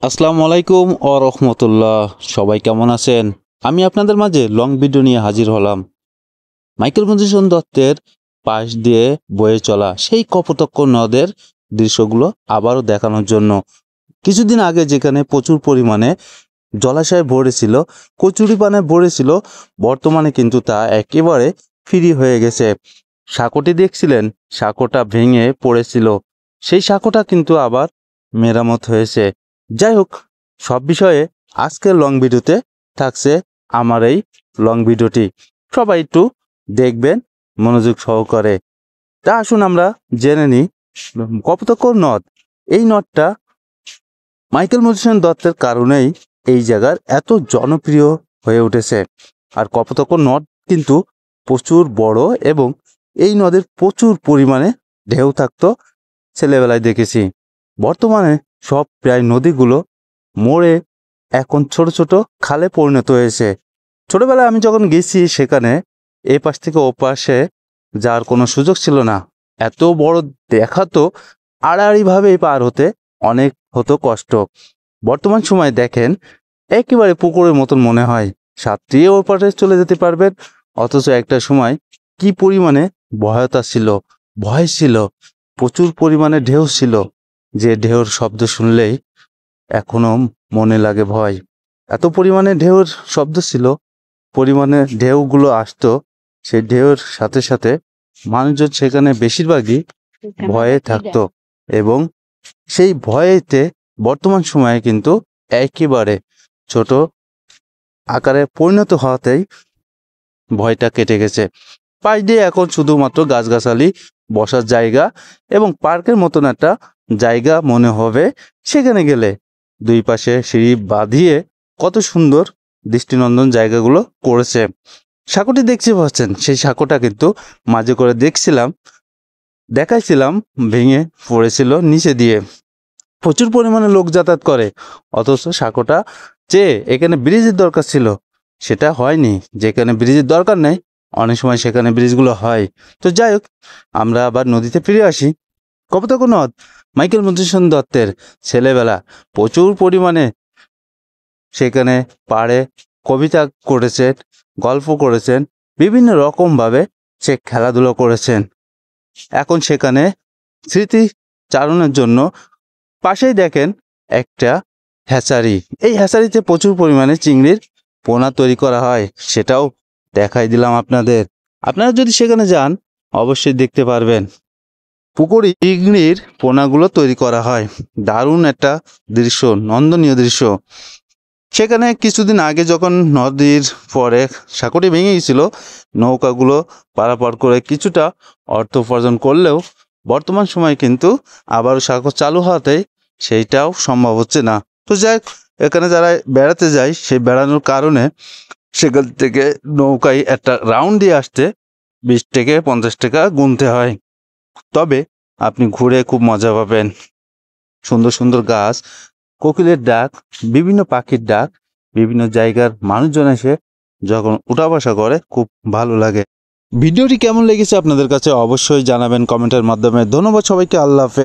আসসালামু আলাইকুম ও রহমতুল্লাহ। সবাই কেমন আছেন? আমি আপনাদের মাঝে লং ভিডিও নিয়ে হাজির হলাম। মাইকেল মধুসূদন দত্তের পাশ দিয়ে বয়ে চলা সেই কপোতাক্ষ নদের দৃশ্যগুলো আবারও দেখানোর জন্য। কিছুদিন আগে যেখানে প্রচুর পরিমাণে জলাশয় ভরেছিল, কচুরিপানায় ভরেছিল, বর্তমানে কিন্তু তা একেবারে ফ্রি হয়ে গেছে। সাঁকোটি দেখছিলেন, সাঁকোটা ভেঙে পড়েছিল, সেই সাঁকোটা কিন্তু আবার মেরামত হয়েছে। যাই হোক, সব বিষয়ে আজকের লং ভিডিওতে থাকছে আমার এই লং ভিডিওটি। সবাই একটু দেখবেন মনোযোগ সহকারে। তা আসুন আমরা জেনে নিই কপোতাক্ষ নদ। এই নদটা মাইকেল মধুসূদন দত্তের কারণেই এই জায়গার এত জনপ্রিয় হয়ে উঠেছে। আর কপোতাক্ষ নদ কিন্তু প্রচুর বড় এবং এই নদের প্রচুর পরিমাণে ঢেউ থাকতো, ছেলেবেলায় দেখেছি। বর্তমানে সব প্রায় নদীগুলো মরে এখন ছোট ছোট খালে পরিণত হয়েছে। ছোটবেলায় আমি যখন গেছি সেখানে এ পাশ থেকে ও পাশে যাওয়ার কোনো সুযোগ ছিল না। এত বড় দেখাতো, আড়াআড়িভাবে পার হতে অনেক হতো কষ্ট। বর্তমান সময় দেখেন একেবারে পুকুরের মতন মনে হয়, সাঁতরিয়ে ওর পাশে চলে যেতে পারবেন। অথচ একটা সময় কি পরিমাণে ভয়তা ছিল, ভয় ছিল, প্রচুর পরিমাণে ঢেউ ছিল, যে ঢেউর শব্দ শুনলেই এখনো মনে লাগে ভয়। এত পরিমাণে ঢেউর শব্দ ছিল, পরিমাণে ঢেউগুলো আসতো, সেই ঢেউর সাথে সাথে মানুষজন সেখানে বেশিরভাগই ভয়ে থাকতো এবং সেই ভয়েতে বর্তমান সময়ে কিন্তু একেবারে ছোট আকারে পরিণত হওয়াতেই ভয়টা কেটে গেছে। পাশ দিয়ে এখন শুধুমাত্র গাছগাছালি, বসার জায়গা এবং পার্কের মতন একটা জায়গা মনে হবে। সেখানে গেলে দুই পাশে সিঁড়ি বাঁধিয়ে কত সুন্দর দৃষ্টিনন্দন জায়গাগুলো করেছে। সাঁকোটি দেখতে পাচ্ছেন, সেই সাঁকোটা কিন্তু মাঝে করে দেখাইছিলাম ভেঙে পড়েছিল নিচে দিয়ে। প্রচুর পরিমাণে লোক যাতায়াত করে, অথচ সাঁকোটা চেয়ে এখানে ব্রিজের দরকার ছিল, সেটা হয়নি। যেখানে ব্রিজের দরকার নেই অনেক সময় সেখানে ব্রিজগুলো হয়। তো যাই হোক, আমরা আবার নদীতে ফিরে আসি। কপোতাক্ষ নদ মাইকেল মধুসূদন দত্তের ছেলেবেলা প্রচুর পরিমাণে সেখানে পাড়ে কবিতা করেছেন, গল্প করেছেন, বিভিন্ন রকমভাবে সে খেলাধুলো করেছেন। এখন সেখানে স্মৃতি চারণের জন্য পাশেই দেখেন একটা হ্যাচারি। এই হ্যাচারিতে প্রচুর পরিমাণে চিংড়ির পোনা তৈরি করা হয়, সেটাও দেখাই দিলাম আপনাদের। আপনারা যদি সেখানে যান অবশ্যই দেখতে পারবেন পুকুরে চিংড়ির পোনাগুলো তৈরি করা হয়। দারুণ একটা দৃশ্য, নন্দনীয় দৃশ্য। সেখানে কিছুদিন আগে যখন নদীর পরে সাঁকোটি ভেঙে গেছিল, নৌকাগুলো পারাপার করে কিছুটা অর্থ উপার্জন করলেও বর্তমান সময় কিন্তু আবারও সাঁকো চালু হওয়াতেই সেইটাও সম্ভব হচ্ছে না। তো যাই হোক, এখানে যারা বেড়াতে যায় সেই বেড়ানোর কারণে সেখান থেকে নৌকায় একটা রাউন্ড দিয়ে আসতে 20 থেকে 50 টাকা গুনতে হয়। তবে আপনি ঘুরে খুব মজা পাবেন। সুন্দর সুন্দর গাছ, কোকিলের ডাক, বিভিন্ন পাখির ডাক, বিভিন্ন জায়গার মানুষজন এসে যখন উঠা বসা করে খুব ভালো লাগে। ভিডিওটি কেমন লেগেছে আপনাদের কাছে অবশ্যই জানাবেন কমেন্টের মাধ্যমে। ধন্যবাদ সবাইকে। আল্লাহ হাফেজ।